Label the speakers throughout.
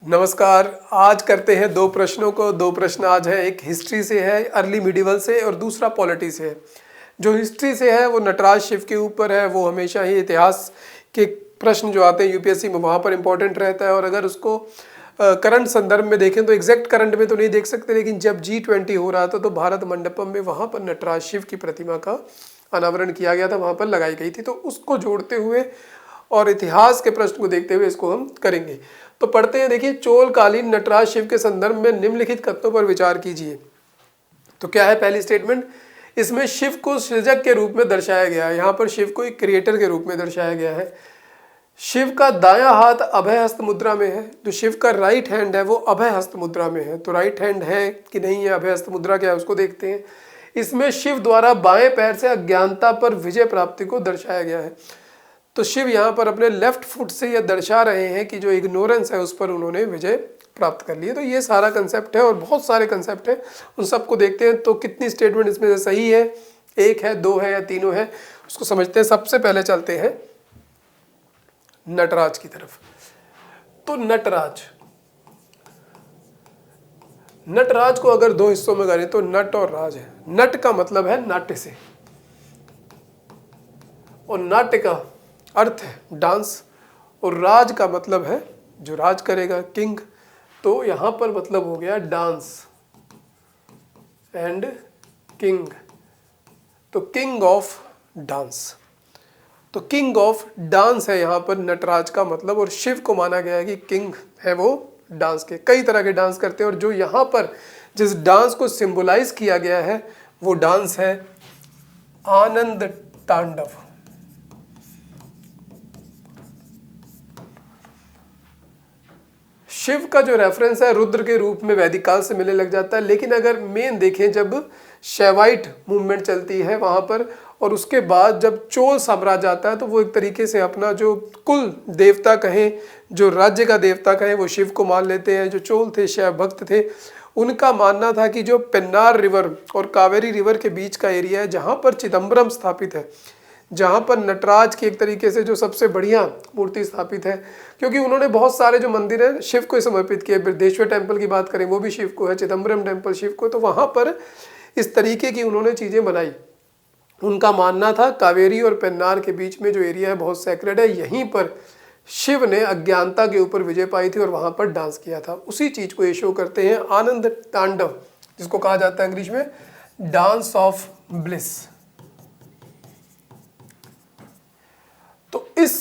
Speaker 1: नमस्कार। आज करते हैं दो प्रश्नों को। दो प्रश्न आज है, एक हिस्ट्री से है, अर्ली मिडिवल से, और दूसरा पॉलिटी से है। जो हिस्ट्री से है वो नटराज शिव के ऊपर है। वो हमेशा ही इतिहास के प्रश्न जो आते हैं यूपीएससी में वहाँ पर इम्पोर्टेंट रहता है। और अगर उसको करंट संदर्भ में देखें तो एग्जैक्ट करंट में तो नहीं देख सकते, लेकिन जब G20 हो रहा था तो भारत मंडपम में वहाँ पर नटराज शिव की प्रतिमा का अनावरण किया गया था, वहाँ पर लगाई गई थी। तो उसको जोड़ते हुए और इतिहास के प्रश्न को देखते हुए इसको हम करेंगे। तो पढ़ते हैं। देखिए, चोल कालीन नटराज शिव के संदर्भ में निम्नलिखित कथनों पर विचार कीजिए। तो क्या है पहली स्टेटमेंट, इसमें शिव को सृजक के रूप में दर्शाया गया है। यहाँ पर शिव को एक क्रिएटर के रूप में दर्शाया गया है। शिव का दायां हाथ अभय हस्त मुद्रा में है। जो शिव का राइट हैंड है वो अभय हस्त मुद्रा में है। तो राइट हैंड है कि नहीं है, अभय हस्त मुद्रा क्या है उसको देखते हैं। इसमें शिव द्वारा बाएं पैर से अज्ञानता पर विजय प्राप्ति को दर्शाया गया है। तो शिव यहाँ पर अपने लेफ्ट फुट से यह दर्शा रहे हैं कि जो इग्नोरेंस है उस पर उन्होंने विजय प्राप्त कर ली है। तो ये सारा कंसेप्ट है और बहुत सारे कंसेप्ट हैं, उन सबको देखते हैं। तो कितनी स्टेटमेंट इसमें से सही है, एक है, दो है या तीनों है, उसको समझते हैं। सबसे पहले चलते हैं नटराज की तरफ। तो नटराज को अगर दो हिस्सों में करें तो नट और राज है। नट का मतलब है नाट्य से, और नाट्य का अर्थ है डांस, और राज का मतलब है जो राज करेगा, किंग। तो यहां पर मतलब हो गया डांस एंड किंग। तो किंग ऑफ डांस, तो किंग ऑफ डांस है यहाँ पर नटराज का मतलब। और शिव को माना गया है कि किंग है वो डांस के। कई तरह के डांस करते हैं और जो यहाँ पर जिस डांस को सिंबलाइज किया गया है वो डांस है आनंद तांडव। शिव का जो रेफरेंस है रुद्र के रूप में वैदिक काल से मिलने लग जाता है। लेकिन अगर मेन देखें, जब शैवाइट मूवमेंट चलती है वहाँ पर, और उसके बाद जब चोल साम्राज्य आता है, तो वो एक तरीके से अपना जो कुल देवता कहें, जो राज्य का देवता कहें, वो शिव को मान लेते हैं। जो चोल थे, शैव भक्त थे, उनका मानना था कि जो पेन्नार रिवर और कावेरी रिवर के बीच का एरिया है जहाँ पर चिदम्बरम स्थापित है, जहाँ पर नटराज की एक तरीके से जो सबसे बढ़िया मूर्ति स्थापित है, क्योंकि उन्होंने बहुत सारे जो मंदिर हैं शिव को समर्पित किए। बृहदेश्वर टेम्पल की बात करें वो भी शिव को है, चिदम्बरम टेम्पल शिव को। तो वहाँ पर इस तरीके की उन्होंने चीज़ें बनाई। उनका मानना था कावेरी और पेन्नार के बीच में जो एरिया है बहुत सैक्रेड है, यहीं पर शिव ने अज्ञानता के ऊपर विजय पाई थी और वहाँ पर डांस किया था। उसी चीज़ को ये शो करते हैं आनंद तांडव, जिसको कहा जाता है इंग्लिश में डांस ऑफ ब्लिस। तो इस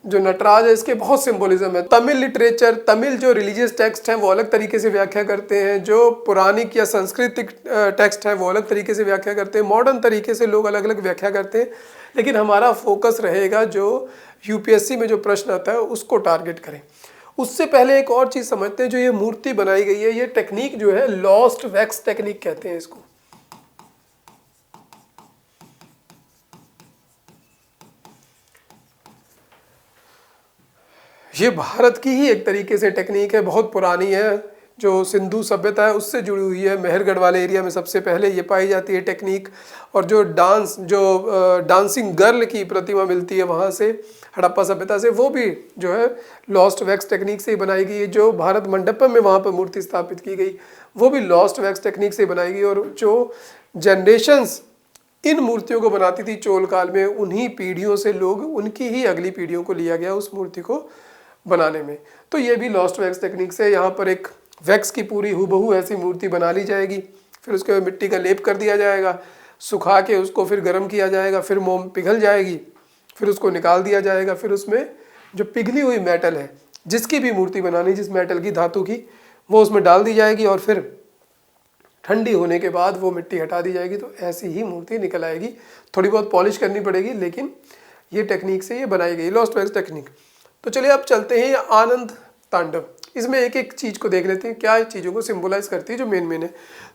Speaker 1: जो नटराज है इसके बहुत सिंबोलिज्म है। तमिल लिटरेचर, तमिल जो रिलीजियस टेक्स्ट हैं वो अलग तरीके से व्याख्या करते हैं, जो पुराणिक या सांस्कृतिक टेक्स्ट हैं वो अलग तरीके से व्याख्या करते हैं, मॉडर्न तरीके से लोग अलग अलग व्याख्या करते हैं। लेकिन हमारा फोकस रहेगा जो यूपीएससी में जो प्रश्न आता है उसको टारगेट करें। उससे पहले एक और चीज़ समझते हैं। जो ये मूर्ति बनाई गई है, ये टेक्निक जो है लॉस्ट वैक्स टेक्निक कहते हैं इसको। ये भारत की ही एक तरीके से टेक्निक है, बहुत पुरानी है, जो सिंधु सभ्यता है उससे जुड़ी हुई है। मेहरगढ़ वाले एरिया में सबसे पहले ये पाई जाती है टेक्निक। और जो डांसिंग गर्ल की प्रतिमा मिलती है वहाँ से, हड़प्पा सभ्यता से, वो भी जो है लॉस्ट वैक्स टेक्निक से ही बनाई गई है। जो भारत मंडपम में वहाँ पर मूर्ति स्थापित की गई वो भी लॉस्ट वैक्स टेक्निक से बनाई गई। और जो जनरेशन्स इन मूर्तियों को बनाती थी चोल काल में, उन्हीं पीढ़ियों से लोग, उनकी ही अगली पीढ़ियों को लिया गया उस मूर्ति को बनाने में। तो ये भी लॉस्ट वैक्स टेक्निक से यहाँ पर एक वैक्स की पूरी हूबहू ऐसी मूर्ति बना ली जाएगी, फिर उसके बाद मिट्टी का लेप कर दिया जाएगा, सुखा के उसको फिर गर्म किया जाएगा, फिर मोम पिघल जाएगी, फिर उसको निकाल दिया जाएगा। फिर उसमें जो पिघली हुई मेटल है, जिसकी भी मूर्ति बनानी, जिस मेटल की, धातु की, वो उसमें डाल दी जाएगी और फिर ठंडी होने के बाद वो मिट्टी हटा दी जाएगी। तो ऐसी ही मूर्ति निकल आएगी। थोड़ी बहुत पॉलिश करनी पड़ेगी, लेकिन ये टेक्निक से ये बनाई गई लॉस्ट वैक्स टेक्निक। तो चलिए अब चलते हैं आनंद तांडव। इसमें एक एक चीज़ को देख लेते हैं, क्या चीज़ों को सिंबलाइज करती है जो मेन है।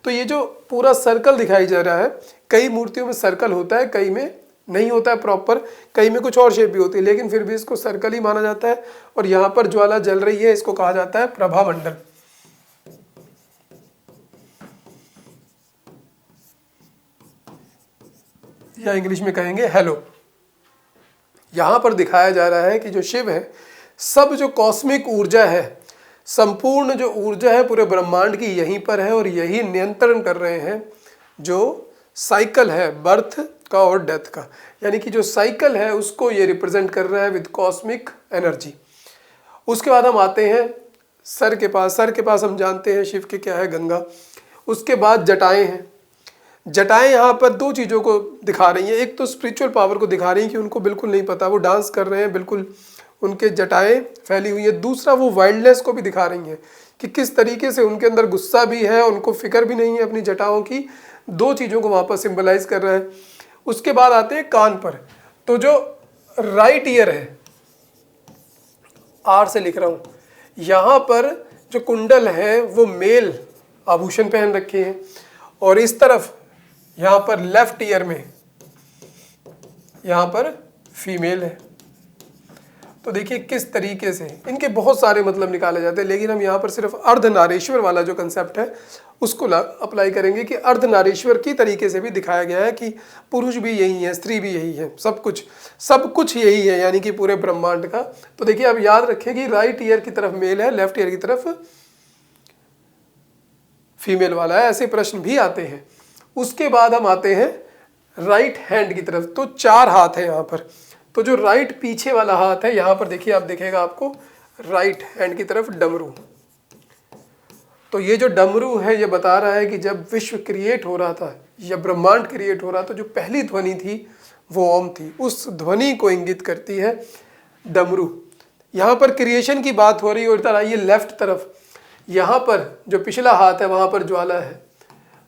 Speaker 1: तो ये जो पूरा सर्कल दिखाई जा रहा है, कई मूर्तियों में सर्कल होता है, कई में नहीं होता है प्रॉपर, कई में कुछ और शेप भी होती है, लेकिन फिर भी इसको सर्कल ही माना जाता है। और यहाँ पर ज्वाला जल रही है, इसको कहा जाता है प्रभा मंडल, या इंग्लिश में कहेंगे हेलो। यहाँ पर दिखाया जा रहा है कि जो शिव है, सब जो कॉस्मिक ऊर्जा है, संपूर्ण जो ऊर्जा है पूरे ब्रह्मांड की यहीं पर है और यही नियंत्रण कर रहे हैं जो साइकिल है बर्थ का और डेथ का। यानी कि जो साइकिल है उसको ये रिप्रेजेंट कर रहा है विद कॉस्मिक एनर्जी। उसके बाद हम आते हैं सर के पास। सर के पास हम जानते हैं शिव के क्या है, गंगा। उसके बाद जटाएं हैं। जटाएं यहाँ पर दो चीज़ों को दिखा रही हैं। एक तो स्पिरिचुअल पावर को दिखा रही हैं कि उनको बिल्कुल नहीं पता, वो डांस कर रहे हैं, बिल्कुल उनके जटाएं फैली हुई है। दूसरा वो वाइल्डनेस को भी दिखा रही हैं कि किस तरीके से उनके अंदर गुस्सा भी है, उनको फिक्र भी नहीं है अपनी जटाओं की। दो चीज़ों को वहाँ पर सिंबलाइज कर रहा है। उसके बाद आते हैं कान पर। तो जो राइट ईयर है, आर से लिख रहा हूँ, यहाँ पर जो कुंडल है वो मेल आभूषण पहन रखे हैं और इस तरफ यहाँ पर लेफ्ट ईयर में यहाँ पर फीमेल है। तो देखिए किस तरीके से इनके बहुत सारे मतलब निकाले जाते हैं, लेकिन हम यहाँ पर सिर्फ अर्धनारीश्वर वाला जो कंसेप्ट है उसको अप्लाई करेंगे कि अर्धनारीश्वर की तरीके से भी दिखाया गया है कि पुरुष भी यही है, स्त्री भी यही है, सब कुछ यही है, यानी कि पूरे ब्रह्मांड का। तो देखिए अब याद रखें कि राइट ईयर की तरफ मेल है, लेफ्ट ईयर की तरफ फीमेल वाला है। ऐसे प्रश्न भी आते हैं। उसके बाद हम आते हैं राइट हैंड की तरफ। तो 4 हाथ है यहाँ पर। तो जो राइट पीछे वाला हाथ है यहाँ पर देखिए, आप देखेगा आपको राइट हैंड की तरफ डमरू। तो ये जो डमरू है ये बता रहा है कि जब विश्व क्रिएट हो रहा था या ब्रह्मांड क्रिएट हो रहा था, जो पहली ध्वनि थी वो ओम थी। उस ध्वनि को इंगित करती है डमरू। यहाँ पर क्रिएशन की बात हो रही है। और इधर आइए लेफ्ट तरफ, यहाँ पर जो पिछला हाथ है वहाँ पर ज्वाला है।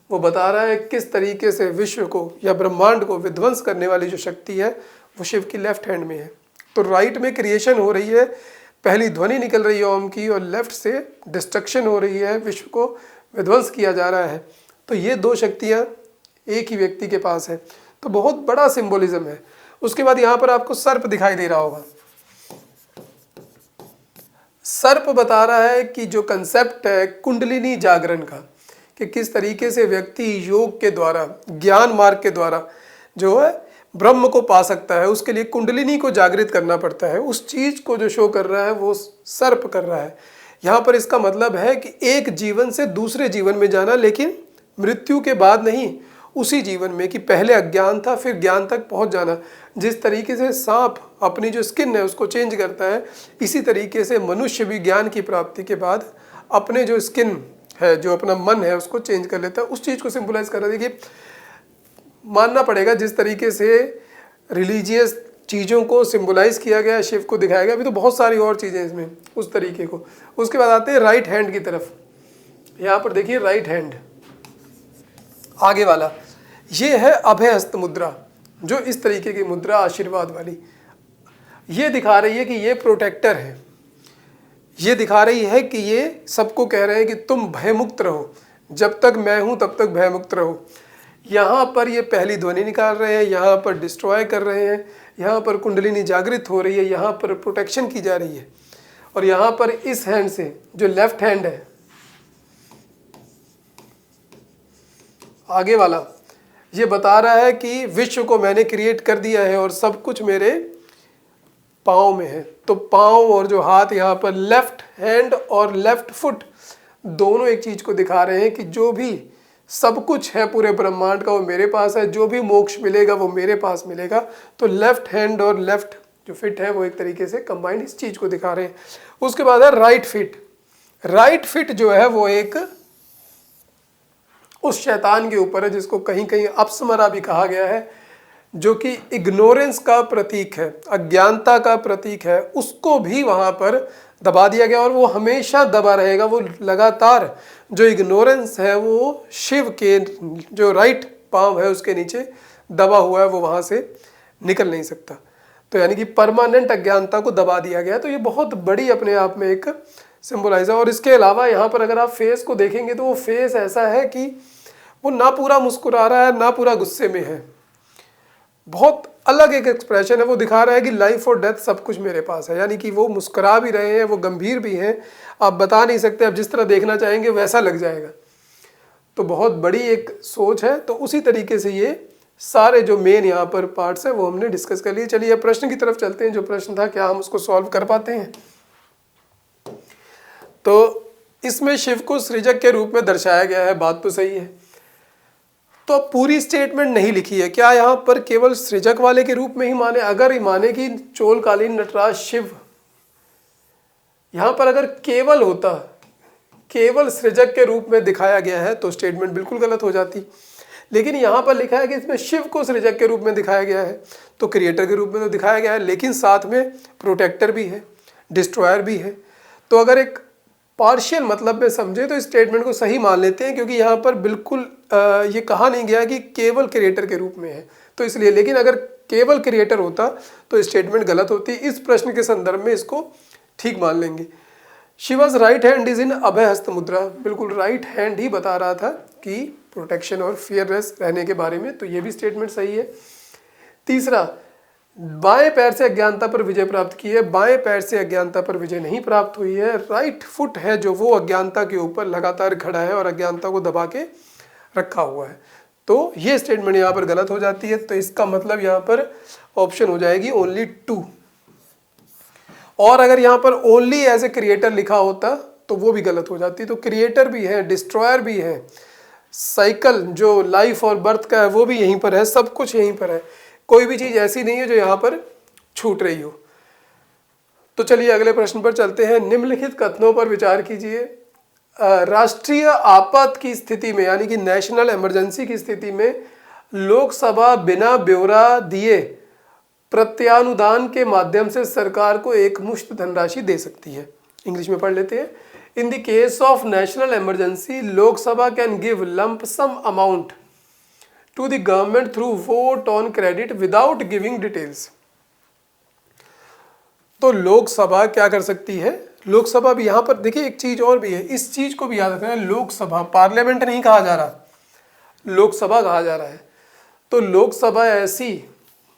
Speaker 1: वो बता रहा है किस तरीके से विश्व को या ब्रह्मांड को विध्वंस करने वाली जो शक्ति है वो शिव की लेफ्ट हैंड में है। तो राइट में क्रिएशन हो रही है, पहली ध्वनि निकल रही है ओम की, और लेफ्ट से डिस्ट्रक्शन हो रही है, विश्व को विध्वंस किया जा रहा है। तो ये दो शक्तियाँ एक ही व्यक्ति के पास है। तो बहुत बड़ा सिंबोलिज्म है। उसके बाद यहाँ पर आपको सर्प दिखाई दे रहा होगा। सर्प बता रहा है कि जो कंसेप्ट है कुंडलिनी जागरण का, कि किस तरीके से व्यक्ति योग के द्वारा, ज्ञान मार्ग के द्वारा जो है ब्रह्म को पा सकता है, उसके लिए कुंडलिनी को जागृत करना पड़ता है। उस चीज़ को जो शो कर रहा है वो सर्प कर रहा है। यहाँ पर इसका मतलब है कि एक जीवन से दूसरे जीवन में जाना, लेकिन मृत्यु के बाद नहीं, उसी जीवन में, कि पहले अज्ञान था फिर ज्ञान तक पहुँच जाना। जिस तरीके से सांप अपनी जो स्किन है उसको चेंज करता है, इसी तरीके से मनुष्य भी ज्ञान की प्राप्ति के बाद अपने जो स्किन है, जो अपना मन है, उसको चेंज कर लेता है। उस चीज़ को सिंबलाइज कर रहा है। देखिए मानना पड़ेगा जिस तरीके से रिलीजियस चीज़ों को सिंबलाइज किया गया, शिव को दिखाया गया, अभी तो बहुत सारी और चीज़ें इसमें उस तरीके को। उसके बाद आते हैं राइट हैंड की तरफ। यहाँ पर देखिए राइट हैंड आगे वाला, ये है अभय हस्त मुद्रा, जो इस तरीके की मुद्रा आशीर्वाद वाली, ये दिखा रही है कि ये प्रोटेक्टर है। ये दिखा रही है कि ये सबको कह रहे हैं कि तुम भयमुक्त रहो, जब तक मैं हूँ तब तक भयमुक्त रहो। यहाँ पर ये पहली ध्वनि निकाल रहे हैं, यहाँ पर डिस्ट्रॉय कर रहे हैं, यहाँ पर कुंडलिनी जागृत हो रही है, यहाँ पर प्रोटेक्शन की जा रही है। और यहाँ पर इस हैंड से, जो लेफ्ट हैंड है आगे वाला, ये बता रहा है कि विश्व को मैंने क्रिएट कर दिया है और सब कुछ मेरे पाँव में है। तो पाँव और जो हाथ, यहाँ पर लेफ्ट हैंड और लेफ्ट फुट दोनों एक चीज़ को दिखा रहे हैं कि जो भी सब कुछ है पूरे ब्रह्मांड का वो मेरे पास है, जो भी मोक्ष मिलेगा वो मेरे पास मिलेगा। तो लेफ्ट हैंड और लेफ्ट जो फिट है वो एक तरीके से कंबाइंड इस चीज़ को दिखा रहे हैं। उसके बाद है राइट फिट। राइट फिट जो है वो एक उस शैतान के ऊपर है जिसको कहीं कहीं अपस्मरा भी कहा गया है, जो कि इग्नोरेंस का प्रतीक है, अज्ञानता का प्रतीक है। उसको भी वहाँ पर दबा दिया गया और वो हमेशा दबा रहेगा। वो लगातार जो इग्नोरेंस है वो शिव के जो राइट पाँव है उसके नीचे दबा हुआ है, वो वहाँ से निकल नहीं सकता। तो यानी कि परमानेंट अज्ञानता को दबा दिया गया। तो ये बहुत बड़ी अपने आप में एक सिंबलाइज है। और इसके अलावा यहाँ पर अगर आप फेस को देखेंगे तो वो फेस ऐसा है कि वो ना पूरा मुस्कुरा रहा है ना पूरा गुस्से में है, बहुत अलग एक एक्सप्रेशन है। वो दिखा रहा है कि लाइफ और डेथ सब कुछ मेरे पास है, यानी कि वो मुस्कुरा भी रहे हैं, वो गंभीर भी हैं। आप बता नहीं सकते, आप जिस तरह देखना चाहेंगे वैसा लग जाएगा। तो बहुत बड़ी एक सोच है। तो उसी तरीके से ये सारे जो मेन यहाँ पर पार्ट्स हैं वो हमने डिस्कस कर लिए। चलिए प्रश्न की तरफ चलते हैं। जो प्रश्न था क्या हम उसको सॉल्व कर पाते हैं? तो इसमें शिव को सृजक के रूप में दर्शाया गया है, बात तो सही है। तो अब पूरी स्टेटमेंट नहीं लिखी है, क्या यहाँ पर केवल सृजक वाले के रूप में ही माने? अगर ही माने कि चोलकालीन नटराज शिव, यहाँ पर अगर केवल होता, केवल सृजक के रूप में दिखाया गया है तो स्टेटमेंट बिल्कुल गलत हो जाती। लेकिन यहाँ पर लिखा है कि इसमें शिव को सृजक के रूप में दिखाया गया है, तो क्रिएटर के रूप में तो दिखाया गया है, लेकिन साथ में प्रोटेक्टर भी है, डिस्ट्रॉयर भी है। तो अगर एक पार्शियल मतलब में समझे तो इस स्टेटमेंट को सही मान लेते हैं, क्योंकि यहाँ पर बिल्कुल ये कहा नहीं गया कि केवल क्रिएटर के रूप में है, तो इसलिए। लेकिन अगर केवल क्रिएटर होता तो स्टेटमेंट गलत होती। इस प्रश्न के संदर्भ में इसको ठीक मान लेंगे। Shiva's right hand is in अभय हस्त मुद्रा, बिल्कुल राइट हैंड ही बता रहा था कि प्रोटेक्शन और फियरलेस रहने के बारे में, तो ये भी स्टेटमेंट सही है। तीसरा, बाएं पैर से अज्ञानता पर विजय प्राप्त की है, बाएं पैर से अज्ञानता पर विजय नहीं प्राप्त हुई है। राइट फुट है जो वो अज्ञानता के ऊपर लगातार खड़ा है और अज्ञानता को दबा के रखा हुआ है, तो ये स्टेटमेंट यहाँ पर गलत हो जाती है। तो इसका मतलब यहाँ पर ऑप्शन हो जाएगी ओनली 2। और अगर यहाँ पर ओनली एज ए क्रिएटर लिखा होता तो वो भी गलत हो जाती। तो क्रिएटर भी है, डिस्ट्रॉयर भी है, साइकिल जो लाइफ और बर्थ का है वो भी यहीं पर है, सब कुछ यहीं पर है, कोई भी चीज़ ऐसी नहीं है जो यहाँ पर छूट रही हो। तो चलिए अगले प्रश्न पर चलते हैं। निम्नलिखित कथनों पर विचार कीजिए। राष्ट्रीय आपात की स्थिति में, यानी कि नेशनल इमरजेंसी की स्थिति में, लोकसभा बिना ब्यौरा दिए प्रत्यानुदान के माध्यम से सरकार को एक मुश्त धनराशि दे सकती है। इंग्लिश में पढ़ लेते हैं। In the case of national emergency, Lok Sabha can give lump sum amount to the government through vote on credit without giving details. तो लोकसभा क्या कर सकती है? लोकसभा भी, यहाँ पर देखिए एक चीज और भी है, इस चीज को भी याद रखना है। लोकसभा, पार्लियामेंट नहीं कहा जा रहा, लोकसभा कहा जा रहा है। तो लोकसभा ऐसी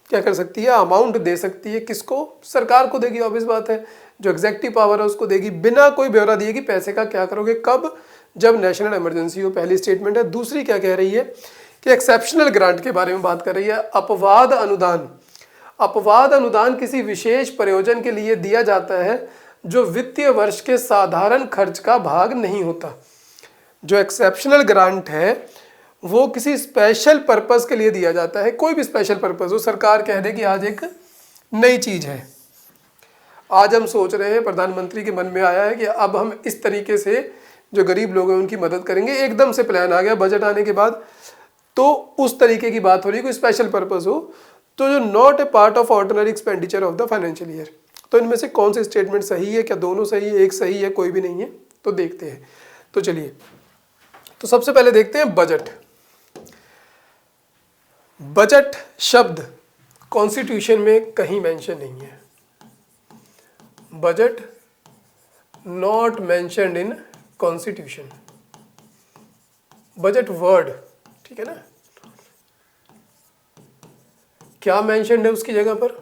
Speaker 1: क्या कर सकती है? अमाउंट दे सकती है। किसको? सरकार को देगी, ऑब्वियस बात है, जो एग्जेक्टिव पावर है उसको देगी, बिना कोई ब्यौरा दिए कि पैसे का क्या करोगे, कब, जब नेशनल इमरजेंसी हो। पहली स्टेटमेंट है। दूसरी क्या कह रही है कि एक्सेप्शनल ग्रांट के बारे में बात कर रही है। अपवाद अनुदान, अपवाद अनुदान किसी विशेष प्रयोजन के लिए दिया जाता है जो वित्तीय वर्ष के साधारण खर्च का भाग नहीं होता। जो एक्सेप्शनल ग्रांट है वो किसी स्पेशल पर्पस के लिए दिया जाता है, कोई भी स्पेशल पर्पस हो। सरकार कह दे कि आज एक नई चीज है, आज हम सोच रहे हैं, प्रधानमंत्री के मन में आया है कि अब हम इस तरीके से जो गरीब लोग हैं उनकी मदद करेंगे, एकदम से प्लान आ गया बजट आने के बाद, तो उस तरीके की बात हो रही है, कोई स्पेशल पर्पस हो, तो जो not a part of ordinary expenditure of the financial year. तो इनमें से कौन सी स्टेटमेंट सही है? क्या दोनों सही है, एक सही है, कोई भी नहीं है? तो देखते हैं। तो चलिए, तो सबसे पहले देखते हैं बजट। बजट शब्द कॉन्स्टिट्यूशन में कहीं मेंशन नहीं है। Budget not mentioned in constitution. Budget word, ठीक है ना, क्या मेंशन्ड है उसकी जगह पर?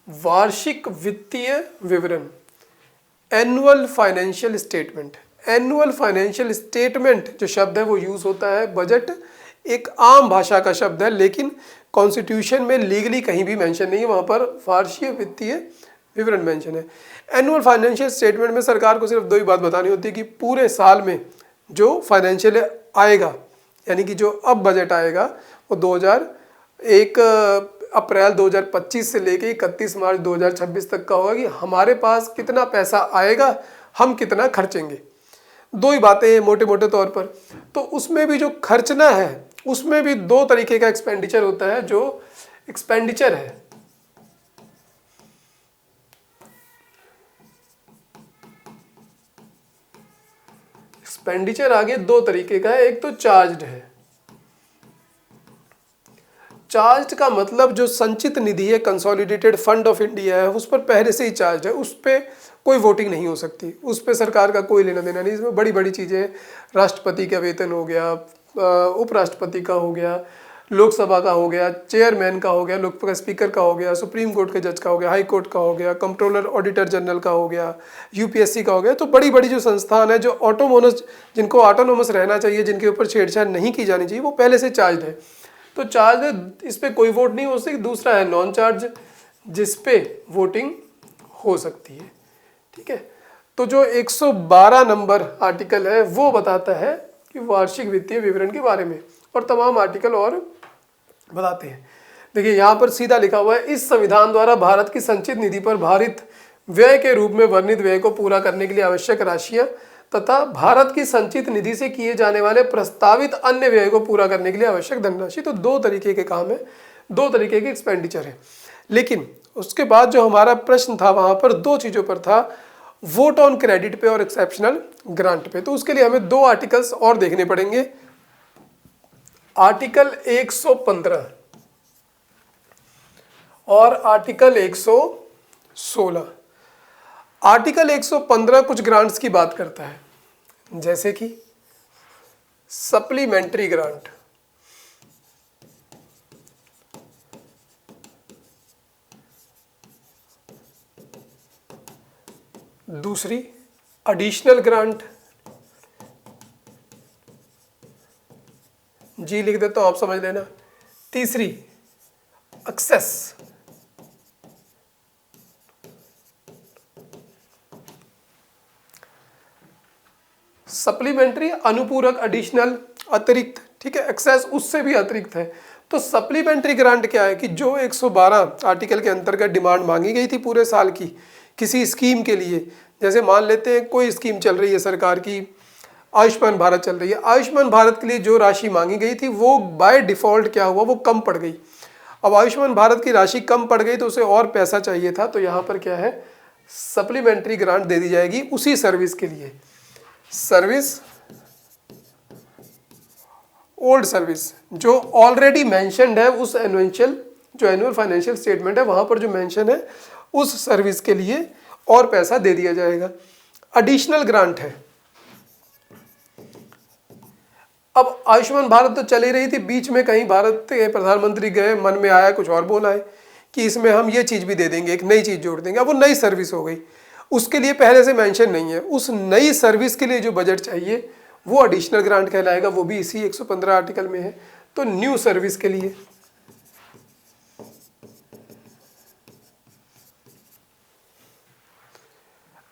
Speaker 1: वार्षिक वित्तीय विवरण, annual financial statement. Annual financial statement जो शब्द है वो यूज होता है। बजट एक आम भाषा का शब्द है, लेकिन कॉन्स्टिट्यूशन में लीगली कहीं भी मेंशन नहीं है, वहां पर वार्षिक वित्तीय विवरण मेंशन है। एनुअल फाइनेंशियल स्टेटमेंट में सरकार को सिर्फ दो ही बात बतानी होती है कि पूरे साल में जो फाइनेंशियल आएगा, यानी कि जो अब बजट आएगा वो 2001 अप्रैल 2025 से लेके 31 मार्च 2026 तक का होगा कि हमारे पास कितना पैसा आएगा, हम कितना खर्चेंगे। दो ही बातें हैं मोटे मोटे तौर पर। तो उसमें भी जो खर्चना है उसमें भी दो तरीके का एक्सपेंडिचर होता है। जो एक्सपेंडिचर है, एक्सपेंडिचर आगे दो तरीके का है। एक तो चार्ज्ड है। चार्ज का मतलब जो संचित निधि है, कंसोलिडेटेड फंड ऑफ इंडिया है, उस पर पहले से ही चार्ज है, उस पर कोई वोटिंग नहीं हो सकती, उस पर सरकार का कोई लेना देना नहीं। इसमें बड़ी बड़ी चीज़ें, राष्ट्रपति का वेतन हो गया, उपराष्ट्रपति का हो गया, लोकसभा का हो गया, चेयरमैन का हो गया, लोकसभा स्पीकर का हो गया, सुप्रीम कोर्ट के जज का हो गया, हाई कोर्ट का हो गया, कंट्रोलर ऑडिटर जनरल का हो गया, यूपीएससी का हो गया। तो बड़ी बड़ी जो संस्थान है, जो ऑटोनोमस, जिनको ऑटोनोमस रहना चाहिए, जिनके ऊपर छेड़छाड़ नहीं की जानी चाहिए, वो पहले से चार्ज है। तो चार्ज है, इस पर कोई वोट नहीं हो सकती। दूसरा है नॉन चार्ज, जिस पे वोटिंग हो सकती है। ठीक है। तो जो 112 नंबर आर्टिकल है वो बताता है कि वार्षिक वित्तीय विवरण के बारे में, और तमाम आर्टिकल और बताते हैं। देखिए यहाँ पर सीधा लिखा हुआ है, इस संविधान द्वारा भारत की संचित निधि पर भारित व्यय के रूप में वर्णित व्यय को पूरा करने के लिए आवश्यक राशियां तथा भारत की संचित निधि से किए जाने वाले प्रस्तावित अन्य व्यय को पूरा करने के लिए आवश्यक धनराशि। तो दो तरीके के काम है, दो तरीके के एक्सपेंडिचर है। लेकिन उसके बाद जो हमारा प्रश्न था वहां पर दो चीजों पर था, वोट ऑन क्रेडिट पे और एक्सेप्शनल ग्रांट पे। तो उसके लिए हमें दो आर्टिकल्स और देखने पड़ेंगे। आर्टिकल 115 और आर्टिकल 116। आर्टिकल 115 कुछ ग्रांट्स की बात करता है, जैसे कि सप्लीमेंट्री ग्रांट, दूसरी एडिशनल ग्रांट, जी लिख देता हूं आप समझ लेना, तीसरी एक्सेस। सप्लीमेंट्री अनुपूरक, एडिशनल अतिरिक्त, ठीक है। एक्सेस उससे भी अतिरिक्त है। तो सप्लीमेंट्री ग्रांट क्या है कि जो 112 आर्टिकल के अंतर्गत डिमांड मांगी गई थी पूरे साल की किसी स्कीम के लिए, जैसे मान लेते हैं कोई स्कीम चल रही है सरकार की, आयुष्मान भारत चल रही है, आयुष्मान भारत के लिए जो राशि मांगी गई थी वो बाय डिफॉल्ट क्या हुआ, वो कम पड़ गई। अब आयुष्मान भारत की राशि कम पड़ गई तो उसे और पैसा चाहिए था, तो यहाँ पर क्या है, सप्लीमेंट्री ग्रांट दे दी जाएगी उसी सर्विस के लिए। सर्विस, ओल्ड सर्विस जो ऑलरेडी मेंशन्ड है उस एनुअल फाइनेंशियल स्टेटमेंट है वहां पर जो मेंशन है उस सर्विस के लिए और पैसा दे दिया जाएगा। एडिशनल ग्रांट है, अब आयुष्मान भारत तो चली रही थी, बीच में कहीं भारत के प्रधानमंत्री गए, मन में आया कुछ और बोला है कि इसमें हम ये चीज़ भी दे देंगे, एक नई चीज़ जोड़ देंगे। अब वो नई सर्विस हो गई, उसके लिए पहले से मेंशन नहीं है, उस नई सर्विस के लिए जो बजट चाहिए वो एडिशनल ग्रांट कहलाएगा, वो भी इसी 115 आर्टिकल में है। तो न्यू सर्विस के लिए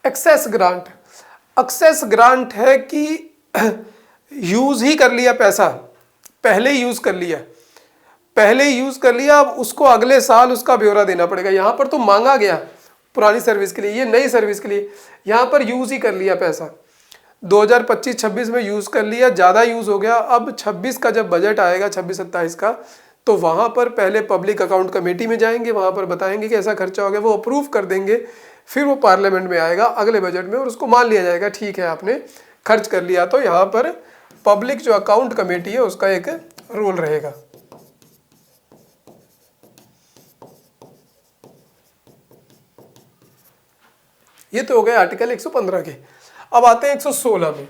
Speaker 1: एक्सेस ग्रांट। एक्सेस ग्रांट है कि यूज ही कर लिया पैसा, पहले यूज कर लिया, अब उसको अगले साल उसका ब्यौरा देना पड़ेगा। यहां पर तो मांगा गया पुरानी सर्विस के लिए, ये नई सर्विस के लिए, यहां पर यूज ही कर लिया पैसा, 2025-26 में यूज कर लिया, ज्यादा यूज हो गया। अब 26 का जब बजट आएगा, 26-27 का, तो वहां पर पहले पब्लिक अकाउंट कमेटी में जाएंगे, वहां पर बताएंगे कि ऐसा खर्चा हो गया, वो अप्रूव कर देंगे, फिर वो पार्लियामेंट में आएगा अगले बजट में और उसको मान लिया जाएगा ठीक है आपने खर्च कर लिया। तो यहाँ पर पब्लिक जो अकाउंट कमेटी है उसका एक रोल रहेगा। ये तो हो गए आर्टिकल 115 के। अब आते हैं 116 में।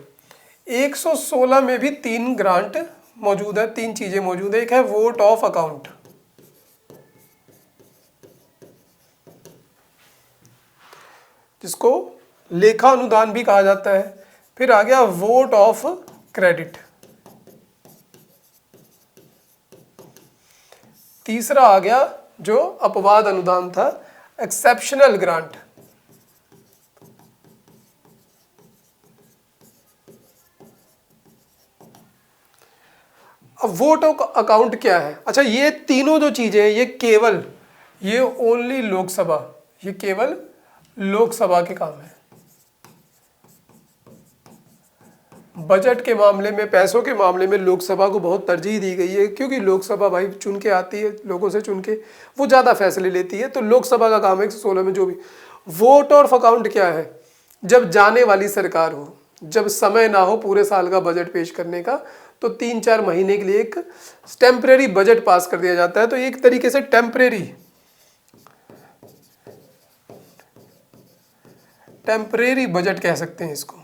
Speaker 1: 116 में भी तीन ग्रांट मौजूद है, तीन चीजें मौजूद है। एक है वोट ऑफ अकाउंट, जिसको लेखा अनुदान भी कहा जाता है। फिर आ गया वोट ऑफ क्रेडिट, तीसरा आ गया जो अपवाद अनुदान था, एक्सेप्शनल ग्रांट। अब वोट ऑफ अकाउंट क्या है? अच्छा, ये तीनों जो चीजें ये ओनली लोकसभा, ये केवल लोकसभा के काम है। बजट के मामले में, पैसों के मामले में लोकसभा को बहुत तरजीह दी गई है, क्योंकि लोकसभा भाई चुन के आती है, लोगों से चुन के वो ज़्यादा फैसले लेती है। तो लोकसभा का काम है 116 में जो भी। वोट ऑफ अकाउंट क्या है? जब जाने वाली सरकार हो, जब समय ना हो पूरे साल का बजट पेश करने का, तो 3-4 महीने के लिए एक टेम्परेरी बजट पास कर दिया जाता है। तो एक तरीके से टेम्परेरी बजट कह सकते हैं इसको।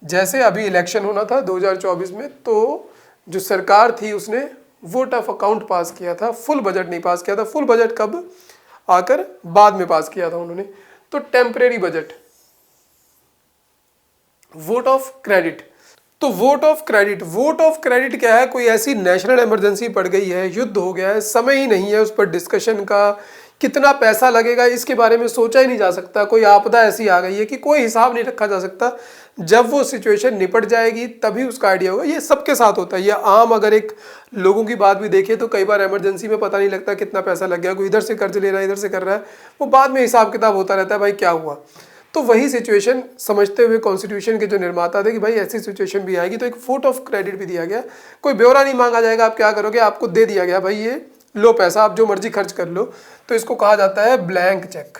Speaker 1: जैसे अभी इलेक्शन होना था 2024 में, तो जो सरकार थी उसने वोट ऑफ अकाउंट पास किया था, फुल बजट नहीं पास किया था। फुल बजट कब आकर बाद में पास किया था उन्होंने। तो temporary budget, vote of credit. तो वोट ऑफ क्रेडिट क्या है? कोई ऐसी नेशनल इमरजेंसी पड़ गई है, युद्ध हो गया है, समय ही नहीं है उस पर डिस्कशन का कितना पैसा लगेगा इसके बारे में सोचा ही नहीं जा सकता। कोई आपदा ऐसी आ गई है कि कोई हिसाब नहीं रखा जा सकता। जब वो सिचुएशन निपट जाएगी तभी उसका आइडिया होगा। ये सबके साथ होता है। ये आम अगर एक लोगों की बात भी देखें तो कई बार इमरजेंसी में पता नहीं लगता कितना पैसा लग गया, कोई इधर से कर्ज ले रहा है, इधर से कर रहा है, वो बाद में हिसाब किताब होता रहता है भाई क्या हुआ। तो वही सिचुएशन समझते हुए कॉन्स्टिट्यूशन के जो निर्माता थे कि भाई ऐसी सिचुएशन भी आएगी तो एक फुट ऑफ क्रेडिट भी दिया गया। कोई ब्यौरा नहीं मांगा जाएगा, आप क्या करोगे, आपको दे दिया गया भाई ये लो पैसा, आप जो मर्जी खर्च कर लो। तो इसको कहा जाता है ब्लैंक चेक।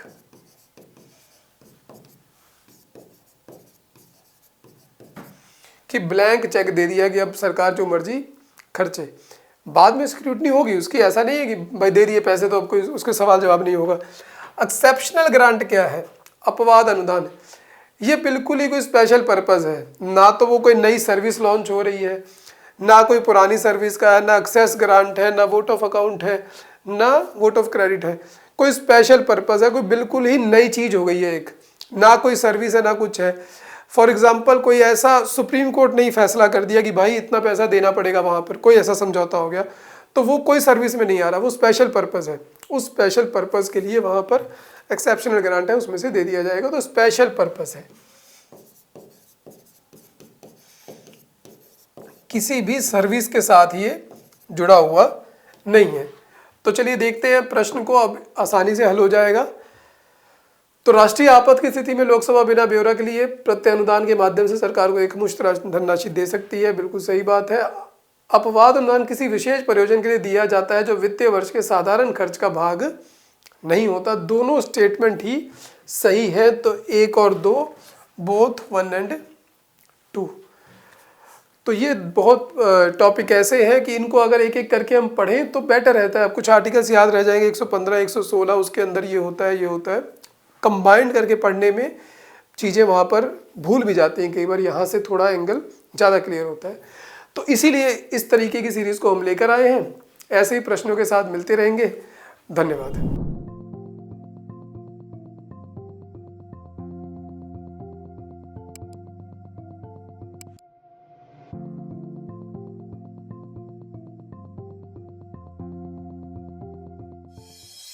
Speaker 1: कि ब्लैंक चेक दे दिया कि अब सरकार जो मर्जी खर्चे, बाद में स्क्रूटनी होगी उसकी। ऐसा नहीं है कि भाई दे दिए पैसे तो अब कोई उसके सवाल जवाब नहीं होगा। एक्सेप्शनल ग्रांट क्या है? अपवाद अनुदान। ये बिल्कुल ही कोई स्पेशल पर्पस है, ना तो वो कोई नई सर्विस लॉन्च हो रही है, ना कोई पुरानी सर्विस का है, ना एक्सेस ग्रांट है, ना वोट ऑफ अकाउंट है, ना वोट ऑफ क्रेडिट है। कोई स्पेशल पर्पस है, कोई बिल्कुल ही नई चीज हो गई है एक, ना कोई सर्विस है ना कुछ है। फॉर एग्जाम्पल कोई ऐसा सुप्रीम कोर्ट ने ही फैसला कर दिया कि भाई इतना पैसा देना पड़ेगा वहां पर, कोई ऐसा समझौता हो गया, तो वो कोई सर्विस में नहीं आ रहा, वो स्पेशल पर्पस है। उस स्पेशल पर्पस के लिए वहां पर एक्सेप्शनल ग्रांट है, उसमें से दे दिया जाएगा। तो स्पेशल पर्पस है, किसी भी सर्विस के साथ ये जुड़ा हुआ नहीं है। तो चलिए देखते हैं प्रश्न को, अब आसानी से हल हो जाएगा। तो राष्ट्रीय आपात की स्थिति में लोकसभा बिना ब्यौरा के लिए प्रत्यानुदान के माध्यम से सरकार को एकमुश्त धनराशि दे सकती है। बिल्कुल सही बात है। अपवाद अनुदान किसी विशेष प्रयोजन के लिए दिया जाता है जो वित्तीय वर्ष के साधारण खर्च का भाग नहीं होता। दोनों स्टेटमेंट ही सही है। तो 1 और 2 बोथ 1 और 2। तो ये बहुत टॉपिक ऐसे हैं कि इनको अगर एक एक करके हम पढ़ें तो बेटर रहता है। कुछ आर्टिकल्स याद रह जाएंगे, 115, 116 उसके अंदर ये होता है, ये होता है। कंबाइंड करके पढ़ने में चीज़ें वहाँ पर भूल भी जाती हैं कई बार, यहाँ से थोड़ा एंगल ज़्यादा क्लियर होता है। तो इसीलिए इस तरीके की सीरीज़ को हम लेकर आए हैं। ऐसे ही प्रश्नों के साथ मिलते रहेंगे। धन्यवाद।